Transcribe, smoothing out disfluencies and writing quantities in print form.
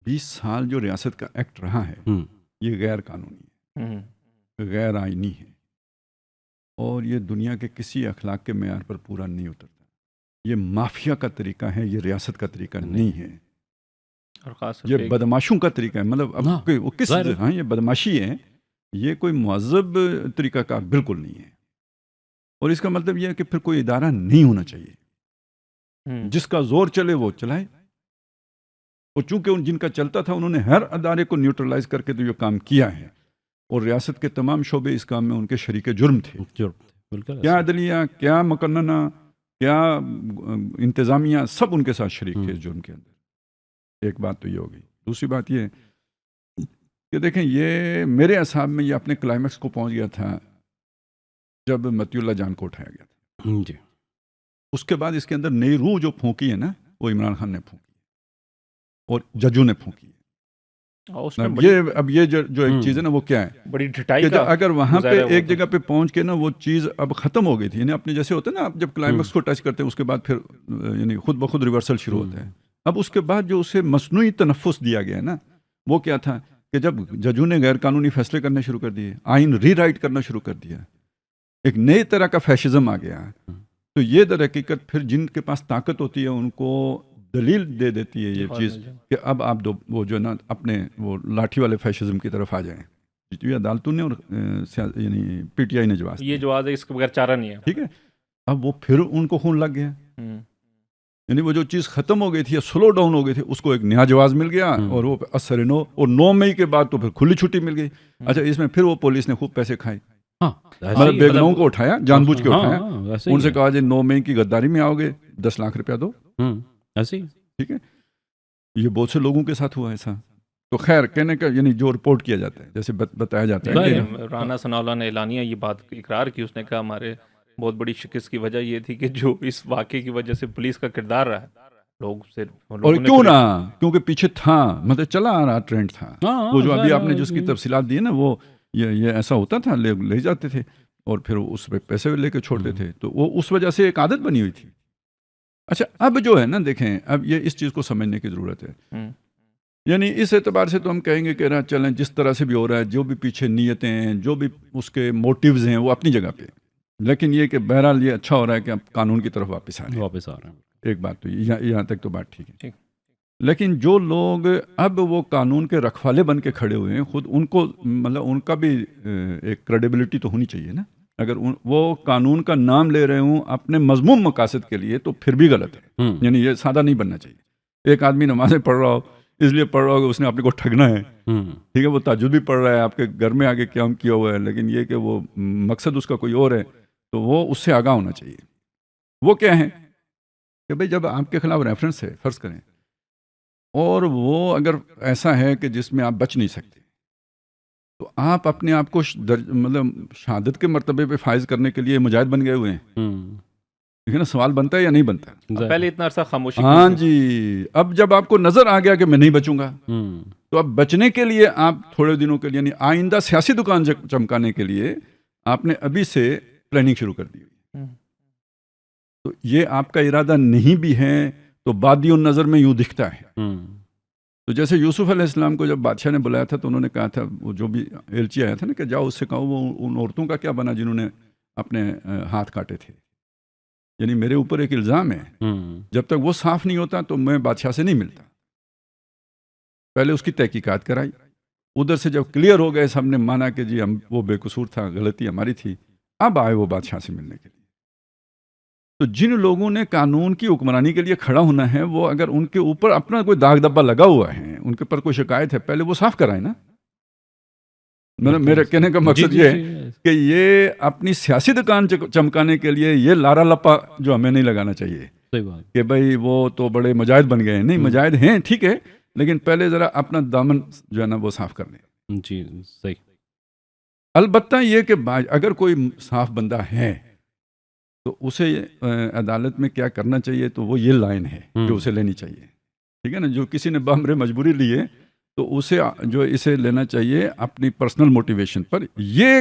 20 سال جو ریاست کا ایکٹ رہا ہے یہ غیر قانونی ہے، غیر آئینی ہے، اور یہ دنیا کے کسی اخلاق کے معیار پر پورا نہیں اترتا. یہ مافیا کا طریقہ ہے، یہ ریاست کا طریقہ نہیں ہے، اور خاص یہ بدماشوں کا طریقہ ہے. مطلب اب وہ کس ہاں یہ بدماشی ہے، یہ کوئی مہذب طریقہ کار بالکل نہیں ہے. اور اس کا مطلب یہ ہے کہ پھر کوئی ادارہ نہیں ہونا چاہیے، جس کا زور چلے وہ چلائے. اور چونکہ جن کا چلتا تھا انہوں نے ہر ادارے کو نیوٹرلائز کر کے تو یہ کام کیا ہے، اور ریاست کے تمام شعبے اس کام میں ان کے شریک جرم تھے. کیا عدلیہ، کیا مقننہ، کیا انتظامیہ، سب ان کے ساتھ شریک تھے اس جرم کے اندر. ایک بات تو یہ ہوگی. دوسری بات یہ کہ دیکھیں یہ میرے اعصاب میں یہ اپنے کلائمیکس کو پہنچ گیا تھا جب متی اللہ جان کو اٹھایا گیا تھا. جی. اس کے بعد اس کے اندر نئی روح جو پھونکی ہے نا، وہ عمران خان نے پھونکی اور ججوں نے پھونکی ہے. اب یہ جو ایک چیز ہے نا وہ کیا ہے، بڑی ڈھٹائی کہ اگر وہاں پہ ایک جگہ پہ پہنچ کے نا وہ چیز اب ختم ہو گئی تھی، یعنی اپنے جیسے ہوتا ہے نا، آپ جب کلائمیکس کو ٹچ کرتے ہیں اس کے بعد پھر یعنی خود بخود ریورسل شروع ہوتا ہے. اب اس کے بعد جو اسے مصنوعی تنفس دیا گیا نا، وہ کیا تھا کہ جب ججوں نے غیر قانونی فیصلے کرنے شروع کر دیے، آئین ری رائٹ کرنا شروع کر دیا، ایک نئے طرح کا فیشزم آ گیا. تو یہ در حقیقت پھر جن کے پاس طاقت ہوتی ہے ان کو دلیل دے دیتی ہے یہ چیز کہ اب آپ وہ جو نا اپنے وہ لاٹھی والے فیشزم کی طرف آ جائیں. یہ عدالتوں نے اور یعنی پی ٹی آئی نے جواز یہ جواز ہے، اس کے بغیر چارہ نہیں ہے. ٹھیک ہے. اب وہ پھر ان کو خون لگ گیا، یعنی وہ جو چیز ختم ہو گئی تھی یا سلو ڈاؤن ہو گئی تھی اس کو ایک نیا جواز مل گیا، اور وہ اثر نو، اور 9 مئی کے بعد تو پھر کھلی چھٹی مل گئی. اچھا اس میں پھر وہ پولیس نے خوب پیسے کھائے، مطلب بیگموں کو اٹھایا، جان بوجھ کے اٹھایا، ان سے کہا جی 9 مئی کی غداری میں آؤ گے 10 لاکھ روپیہ دو. ٹھیک ہے. یہ بہت سے لوگوں کے ساتھ ہوا ایسا. تو خیر کہنے کا یعنی جو رپورٹ کیا جاتا ہے، جیسے بتایا جاتا ہے، رانا ثناء اللہ نے اعلانیہ یہ بات اقرار کی. اس نے کہا ہمارے بہت بڑی شکست کی وجہ یہ تھی کہ جو اس واقعے کی وجہ سے پولیس کا کردار رہا ہے، لوگ سے اور کیوں نہ، کیونکہ پیچھے تھا، مطلب چلا آ رہا ٹرینڈ تھا. وہ جو ابھی آپ نے جس کی تفصیلات دی نا، وہ یہ ایسا ہوتا تھا، لے جاتے تھے اور پھر اس پہ پیسے لے کے چھوڑتے تھے، تو وہ اس وجہ سے ایک عادت بنی ہوئی تھی. اچھا اب جو ہے نا دیکھیں، اب یہ اس چیز کو سمجھنے کی ضرورت ہے. یعنی اس اعتبار سے تو ہم کہیں گے کہ چلیں جس طرح سے بھی ہو رہا ہے، جو بھی پیچھے نیتیں ہیں، جو بھی اس کے موٹیوز ہیں، وہ اپنی جگہ پہ، لیکن یہ کہ بہرحال یہ اچھا ہو رہا ہے کہ اب قانون کی طرف واپس آ رہے ہیں. ایک بات تو یہاں تک تو بات ٹھیک ہے. لیکن جو لوگ اب وہ قانون کے رکھوالے بن کے کھڑے ہوئے ہیں، خود ان کو مطلب ان کا بھی ایک کریڈیبلٹی تو ہونی چاہیے نا. اگر وہ قانون کا نام لے رہے ہوں اپنے مذموم مقاصد کے لیے تو پھر بھی غلط ہے. یعنی یہ سادہ نہیں بننا چاہیے. ایک آدمی نمازیں پڑھ رہا ہو، اس لیے پڑھ رہا ہو کہ اس نے اپنے کو ٹھگنا ہے، ٹھیک ہے، وہ تہجد بھی پڑھ رہا ہے، آپ کے گھر میں آگے قیام کیا ہوا ہے، لیکن یہ کہ وہ مقصد اس کا کوئی اور ہے، تو وہ اس سے آگاہ ہونا چاہیے. وہ کیا ہے کہ بھئی جب آپ کے خلاف ریفرنس ہے فرض کریں، اور وہ اگر ایسا ہے کہ جس میں آپ بچ نہیں سکتے، تو آپ اپنے آپ کو مطلب شہادت کے مرتبے پہ فائز کرنے کے لیے مجاہد بن گئے ہوئے ہیں. لیکن سوال بنتا ہے یا نہیں بنتا؟ پہلے اتنا عرصہ خاموشی. ہاں جی. اب جب آپ کو نظر آ گیا کہ میں نہیں بچوں گا، تو اب بچنے کے لیے آپ تھوڑے دنوں کے لیے، یعنی آئندہ سیاسی دکان چمکانے کے لیے آپ نے ابھی سے پلاننگ شروع کر دی. تو یہ آپ کا ارادہ نہیں بھی ہے تو بادی النظر میں یوں دکھتا ہے. تو جیسے یوسف علیہ السلام کو جب بادشاہ نے بلایا تھا تو انہوں نے کہا تھا، وہ جو بھی ایلچی آیا تھا نا، کہ جاؤ اس سے کہو وہ ان عورتوں کا کیا بنا جنہوں نے اپنے ہاتھ کاٹے تھے. یعنی میرے اوپر ایک الزام ہے، جب تک وہ صاف نہیں ہوتا تو میں بادشاہ سے نہیں ملتا. پہلے اس کی تحقیقات کرائی، ادھر سے جب کلیئر ہو گئے، سب نے مانا کہ جی ہم وہ بے قصور تھا، غلطی ہماری تھی، اب آئے وہ بادشاہ سے ملنے کے لیے. تو جن لوگوں نے قانون کی حکمرانی کے لیے کھڑا ہونا ہے، وہ اگر ان کے اوپر اپنا کوئی داغ دبا لگا ہوا ہے، ان کے پر کوئی شکایت ہے، پہلے وہ صاف کرائیں نا. میرا کہنے کا مقصد یہ ہے کہ یہ اپنی سیاسی دکان چمکانے کے لیے یہ لارا لپا جو ہمیں نہیں لگانا چاہیے کہ بھئی وہ تو بڑے مجاہد بن گئے ہیں. نہیں، مجاہد ہیں ٹھیک ہے، لیکن پہلے ذرا اپنا دامن جو ہے نا وہ صاف کر لیں. جی صحیح. البتہ یہ کہ اگر کوئی صاف بندہ ہے تو اسے عدالت میں کیا کرنا چاہیے، تو وہ یہ لائن ہے جو اسے لینی چاہیے. ٹھیک ہے نا. جو کسی نے بامر مجبوری لی ہے تو اسے جو اسے لینا چاہیے اپنی پرسنل موٹیویشن پر. یہ